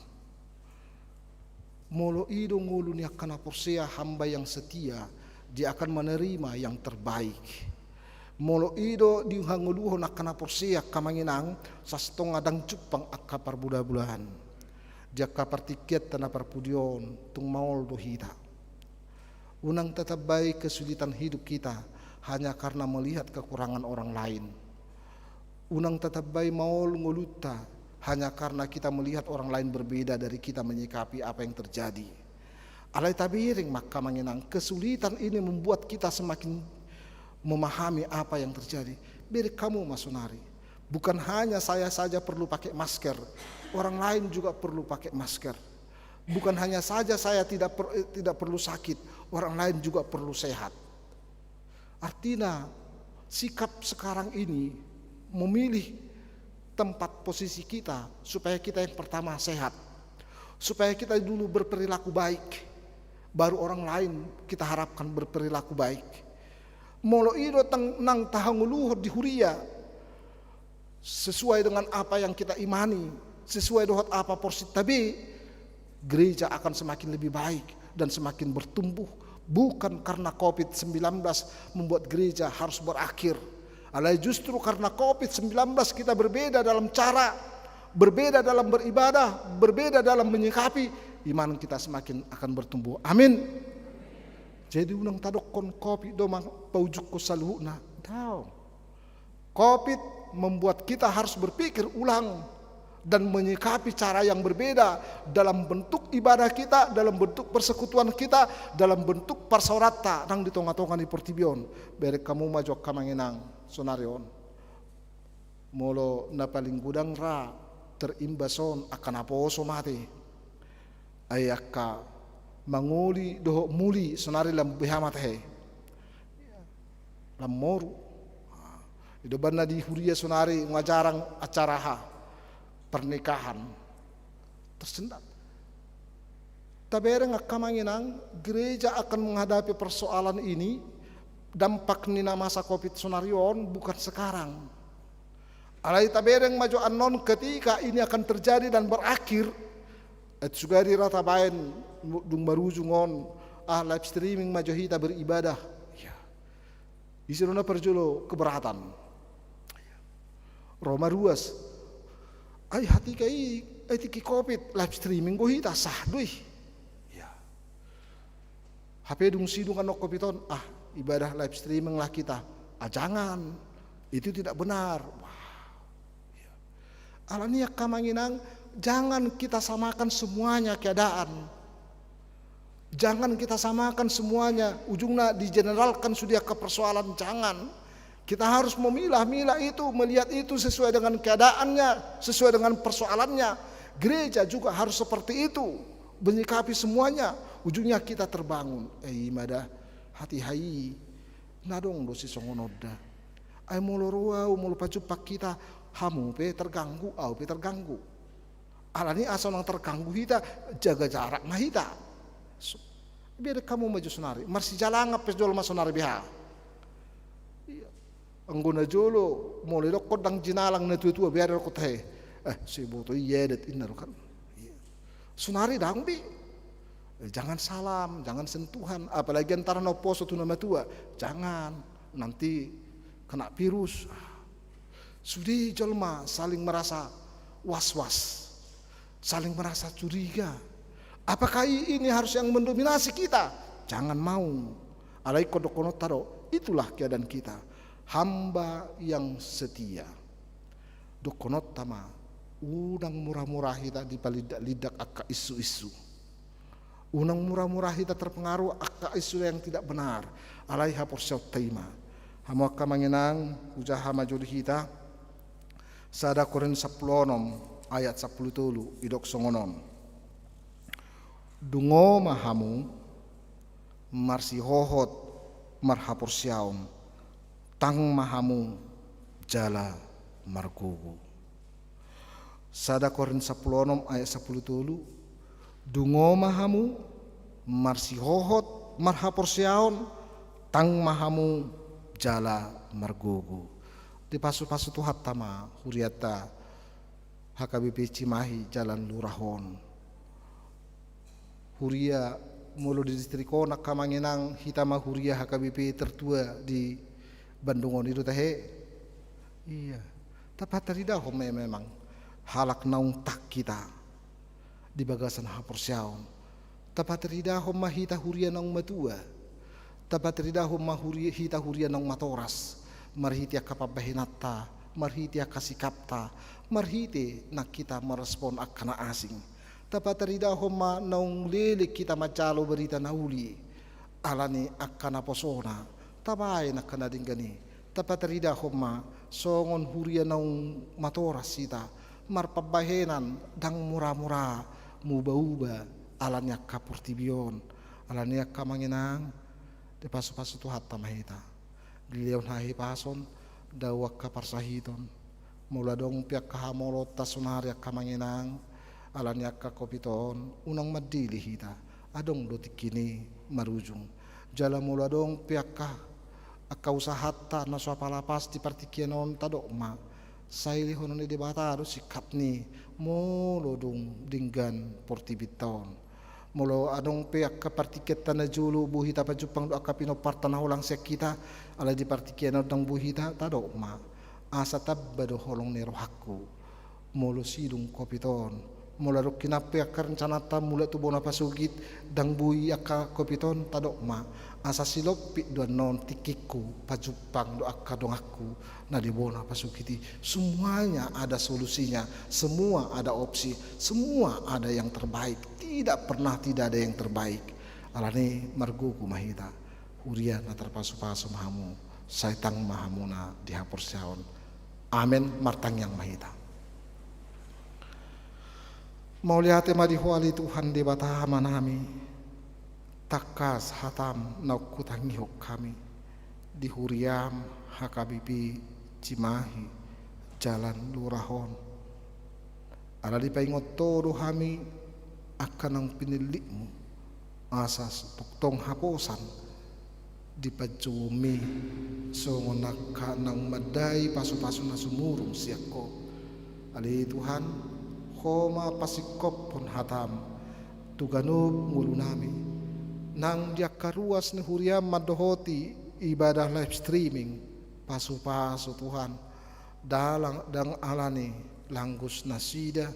Speaker 6: Molo ido ngulu ni akan aporsea hamba yang setia, dia akan menerima yang terbaik. Molo ido dihanguluho nakana porsia kamanginang sastong adang cupang akapar buda-bulahan. Dia kapar tiket tanah perpudion tung maol dohita. Unang tetap baik kesulitan hidup kita hanya karena melihat kekurangan orang lain. Unang tetap baik maol ngoluta hanya karena kita melihat orang lain berbeda dari kita menyikapi apa yang terjadi. Alai tabiring maka manginang kesulitan ini membuat kita semakin memahami apa yang terjadi. Beri kamu masonari, bukan hanya saya saja perlu pakai masker, orang lain juga perlu pakai masker. Bukan hanya saja saya tidak perlu sakit, orang lain juga perlu sehat. Artinya sikap sekarang ini memilih tempat posisi kita supaya kita yang pertama sehat, supaya kita dulu berperilaku baik, baru orang lain kita harapkan berperilaku baik. Molo ido nang tahanguluhur di huria sesuai dengan apa yang kita imani, sesuai dengan apa porsi tabi, gereja akan semakin lebih baik dan semakin bertumbuh. Bukan karena COVID-19 membuat gereja harus berakhir. Alai justru karena COVID-19 kita berbeda dalam cara, berbeda dalam beribadah, berbeda dalam menyikapi, iman kita semakin akan bertumbuh. Amin. Jadi unang tadokon COVID domang paujuk ko saluhna. Tahu. COVID membuat kita harus berpikir ulang dan menyikapi cara yang berbeda dalam bentuk ibadah kita, dalam bentuk persekutuan kita, dalam bentuk parsaurata nang ditonga-tonga di portibion. Berek kamu maju kamanginang sonarion. Molo na paling gudang ra terimbason akan aposo mati. Ayaka manguli doho muli sonari lam bihamat he lam moru ido banna di huria sonari ngajarang acara ha pernikahan tersendat. Tabereng akamanginang gereja akan menghadapi persoalan ini, dampak nina masa COVID sonarion bukan sekarang. Alai tabereng maju anon ketika ini akan terjadi dan berakhir. At sugari rata bayan dung marujungon live streaming majohita beribadah. Ya. Isiruna perjulo keberatan. Roma ruas. Ay hati kai tiki COVID live streaming gohita sah doi. Ya. HP dung sidung anok kopiton ibadah live streaming lah kita. Jangan. Itu tidak benar. Wah. Ya. Alania kamanginang jangan kita samakan semuanya keadaan. Jangan kita samakan semuanya. Ujungnya digeneralkan sudah ke persoalan. Jangan. Kita harus memilah-milah itu, melihat itu sesuai dengan keadaannya, sesuai dengan persoalannya. Gereja juga harus seperti itu, menyikapi semuanya. Ujungnya kita terbangun. Imadah hati hai. Nadong dosi songonoda. Ay moloroa, molo pacupak kita. Hamu pe terganggu, au pe terganggu. Alani asal yang terganggu kita jaga jarak mah kita. Biar kamu maju sonari, marsi jalan ngapes jolo masonari biha. Anggona jolo mulai dokot dang jinalang na tua biar dokot he. Si boto yedet inna kan. Sonari dang bi. Jangan salam, jangan sentuhan, apalagi antara noposo tu nama tua. Jangan, nanti kena virus. Sudi jolma saling merasa was-was. Saling merasa curiga. Apakah ini harus yang mendominasi kita? Jangan mau. Alai kodok taro, itulah keadaan kita. hamba yang setia. Dokonot tama unang murah-murah kita di lidak akka isu-isu. Unang murah-murah kita terpengaruh akka isu yang tidak benar. Alai hapor siyaw taima. Hamo akka manginang ujaha majuli kita. Sada Korin 10 ayat 10 idok songonon. Dungo mahamu marsi hohot marhapor siyaon tang mahamu jala margugu. Sada Korin 10 ayat 10 dungo mahamu marsi hohot marhapor siyaon tang mahamu jala margugu. Di pasu-pasu tuhat tama huriata HKBP Cimahi Jalan Lurahon. Huria mulu di distrik Konak Kamanginang hitama huria HKBP tertua di Bandungon itu tahe. Iya. Tapat terida home memang halak naung tak kita di bagasan hapor siyaon. Tapat terida home hita huria naung matua. Tapat terida home huria hita huria naung matoras. Marhitia kapabahinata, marhitia kasikapta, marhite nak kita merespon akana asing. Tapat terida homa naung lilik kita macalo berita nauli alani akana posona tabay nakana dinggani. Tapat terida homa songon huria naung matoras sita marpabahenan dang mura-mura muba-uba alanya kapurtibion alania kamanginang de pasu-pasu tuhat tamahita giliaw nahi pason dawak kaparsahiton mula dong piak kahamolot tasunarya kamanginang alanya kakopiton unang madili hita adong dotik kini marujung jala mula dong piak akausahatta na swapalapas di partikianon tadok ma saili hono ni debata ado sikap ni molo dong dinggan portibiton molo adong piak ka partiket na julu buhita pa jupang do akapino partana ulang sekita ala di partikianon dang buhita tadok ma asa tabbado holong ni rohaku molo sidung kopiton mula ro kinape akka rencanata mula tu bona pasugit dang bui akka kopiton tadok ma asa silop pi do non tikiku pajupang do akka dong aku na di bona pasugiti semuanya ada solusinya semua ada opsi semua ada yang terbaik tidak pernah tidak ada yang terbaik alani marguku mahita huria na terpasu-pasu mahamu saitang mahamuna dihapor siyaon amen martang yang mahita. Mau lihat madihuali Tuhan di bata manami takas hatam nauk kutangihok kami di huriam HKBP Cimahi Jalan Lurahon ala di paingot todo kami akan ang pinilikmu asas tuktong haposan di pajumi songonaka nang madai pasu-pasu na sumurong siyako ali Tuhan koma pasikop pun hatam tuganub ngulu nami nang dia karuas ni huriam madohoti ibadah live streaming pasu-pasu Tuhan dalang dang alani langgus nasida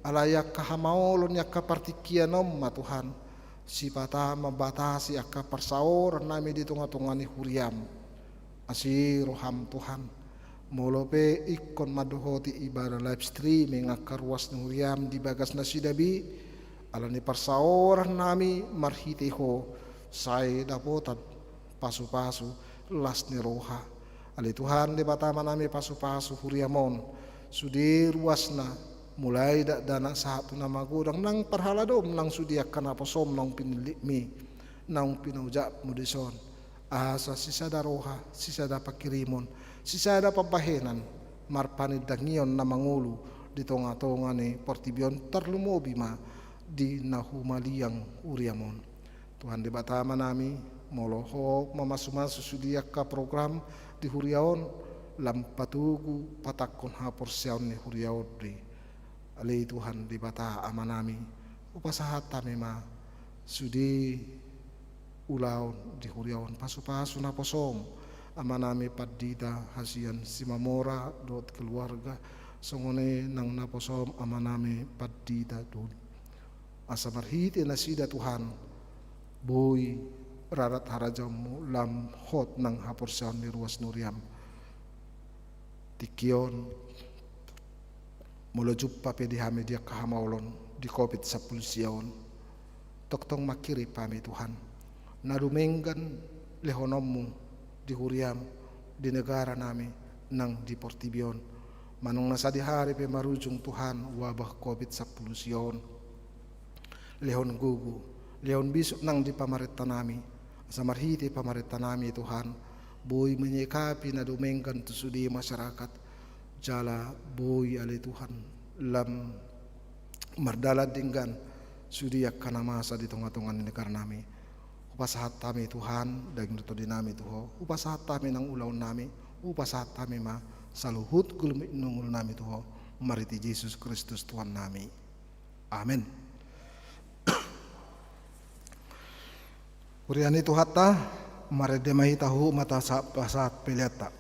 Speaker 6: alayak kahamaolon yak kapartikianom ma Tuhan sipata membatasi akka persaoran nami di tunga-tunga ni huriam asiroham Tuhan molope ikon madohoti ibadah live streaming akaruas ng huriam di bagas na sidabi alani parsaoran nami marhiteho say dapotan pasu-pasu las ni roha ali Tuhan di batama nami pasu-pasu huriamon sudi ruas na mulai dana satu na magudang nang parhaladom nang sudiak kanaposom nang pinilimi nang pinaujap mudison asa sisada roha sisada pakirimon sisada pabahenan marpanid dangion na mangulu di tonga-tonga ni portibion terlumobi ma di nahumaliang uriamon Tuhan di batama nami molohok mamasumasu sudiak ka program di huriaon lampatugu patakon hapor siyaon ni huriaon di ali Tuhan di bata amanami upasahat tami ma sudi ulaon di huriaon pasu-pasu na posom amanami padida hasian simamora dot keluarga songone nang naposom amanami padida dun asa marhiti nasida Tuhan boy rarat harajamu lam hot nang hapor siyaon ni ruas nuriam tikion mula jumpa pe di hami dia kahamaulon di COVID-19 siaon toktong makiri pami Tuhan narumenggan lehonommu di huriam di negara nami nang di Portibion manung nasa di hari pe marujung Tuhan wabah COVID-19 siaon lehon gugu lehon bisuk nang di pamarita nami samarhiti pamarita nami Tuhan boy menyikapi na dumengkan tu sudi masyarakat jala boy ali Tuhan lam mardala dinggan sudi yakana masa di tengah-tengah negara nami upasahat kami Tuhan daging tuto dinami Tuhan upasahat kami nang ulaw nami upasahat kami ma saluhut gulmi nungul nami Tuhan mariti Yesus Kristus Tuhan nami amin. Uriani Tuhata maredemahi tahu mata saat peliata.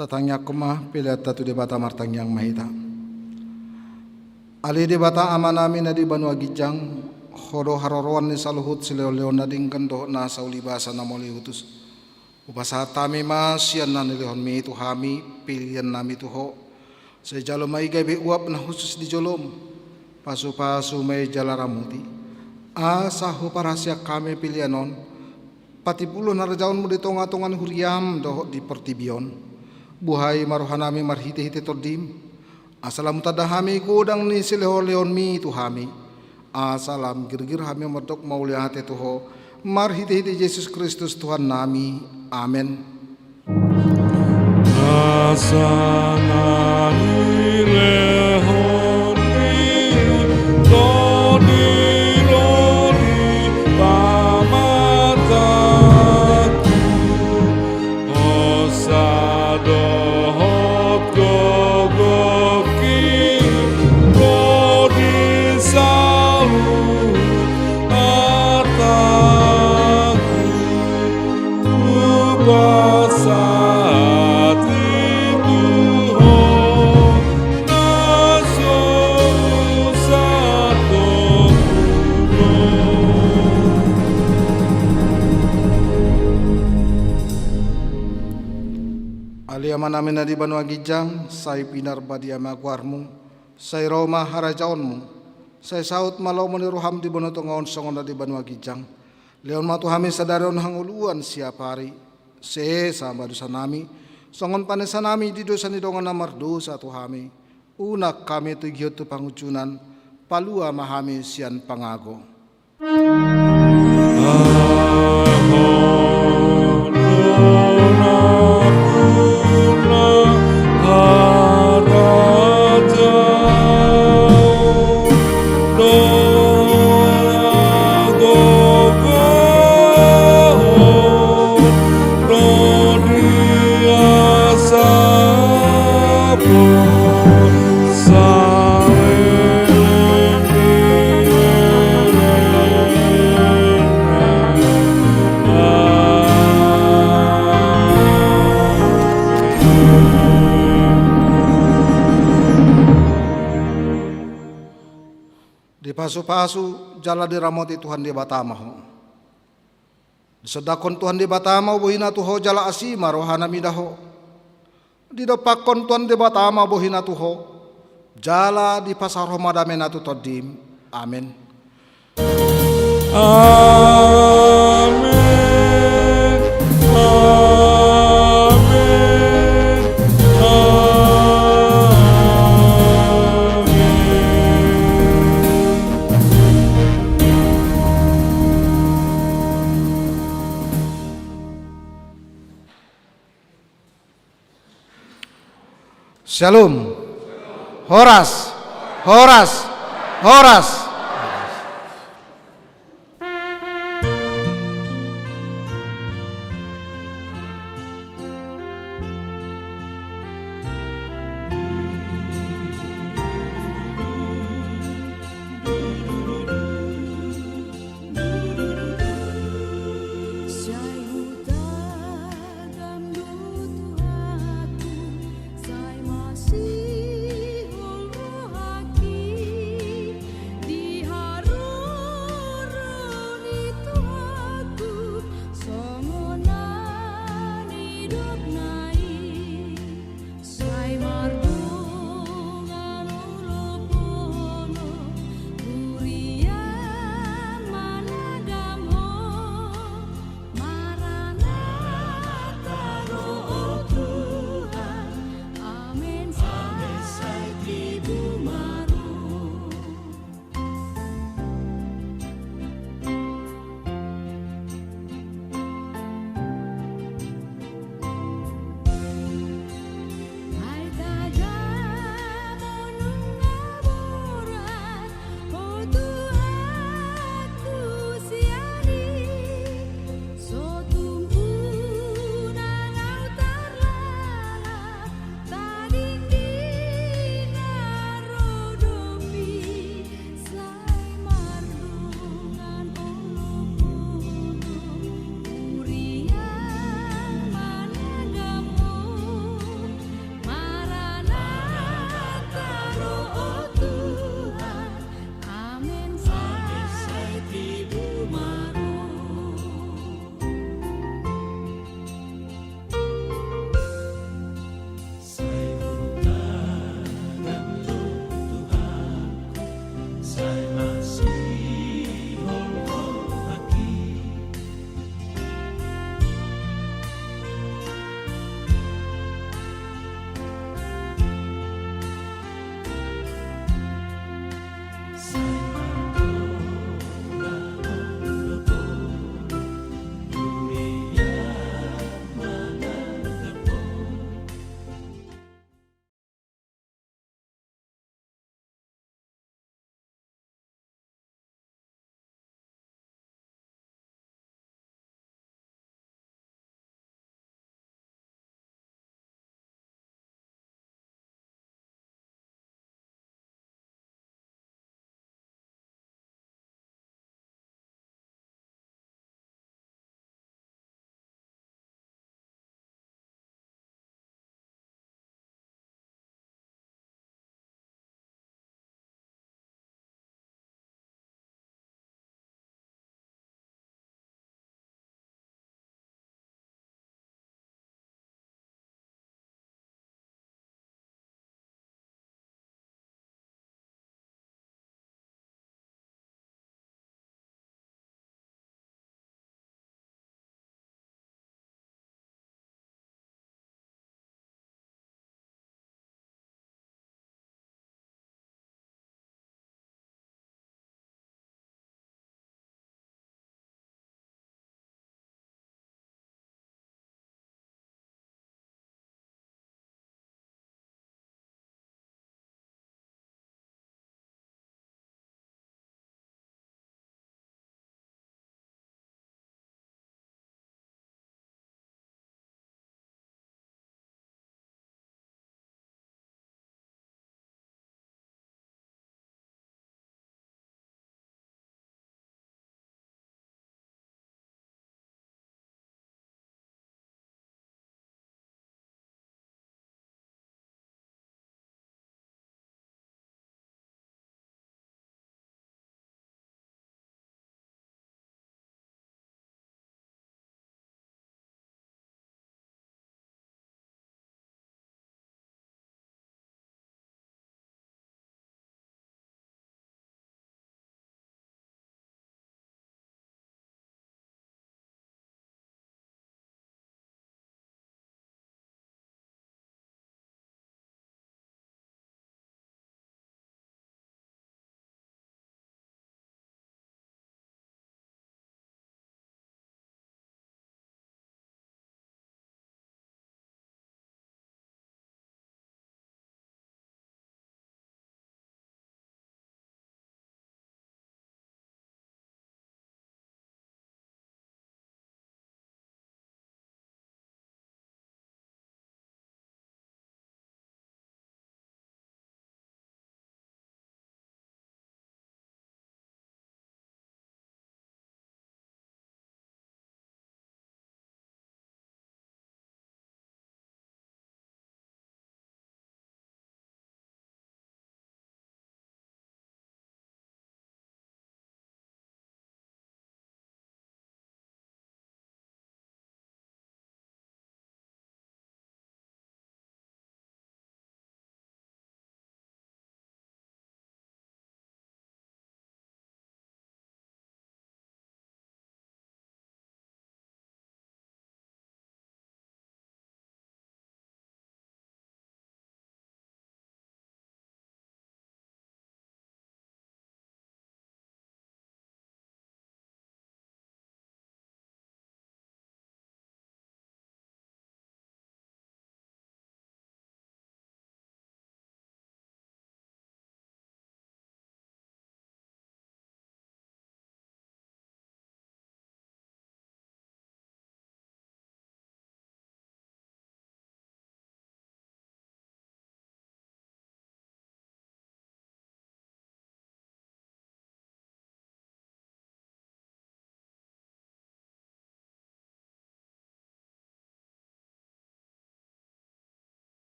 Speaker 6: Tatangnya kumah pilat tatu debata martang yang mahita. Ali debata amanami na di banua gijang horo haroroan ni saluhut sileo-leo na dingkan do na saulibasa na moli utus. Upasa tami mas yan na nilihon mi itu hami pilihan nami tuho Saya jalo mai gabe uap na khusus di jolom. Pasu-pasu may jalaramuti. Asaho parasya kami pilianon. Patipulo na rajaon mo dito nga tongan huriam doho di pertibion. Buhay marohanami marhite-hite tordim. Asalam tadahami kudang ni sileho-leon mi tuhami. Asalam girgir hami merdok maulihate tuho. Marhite-hite Yesus Kristus Tuhan nami. Amen.
Speaker 1: Nasanani lehoni Lodi pamataku Osadohot gogoki Lodi salut ataku Ubasat
Speaker 6: Aliaman namin na di Banua Gijang, say pinarbadi amagwarmu, say Roma harajaonmu, say saut malaw mo ni Ruham di Banua Tungaon songon na di Banua Gijang. Leon matuhami sa darion hanguluan siya pari, se sama dosa nami, songon panesa nami di dosa ni dongan na mardosa tuhami, unak kami tugyot tu pangucunan, palua mahami siyan pangago. Di pasu-pasu jala diramoti Tuhan di batamaho. Sedakon Tuhan di batamaho bohina tuho jala asima rohana midaho. Di dapakon Tuhan di batama bohina tuho jala di pasar romadame natu todim. Amin.
Speaker 1: Amen.
Speaker 6: Shalom. Horas. Horas. Horas.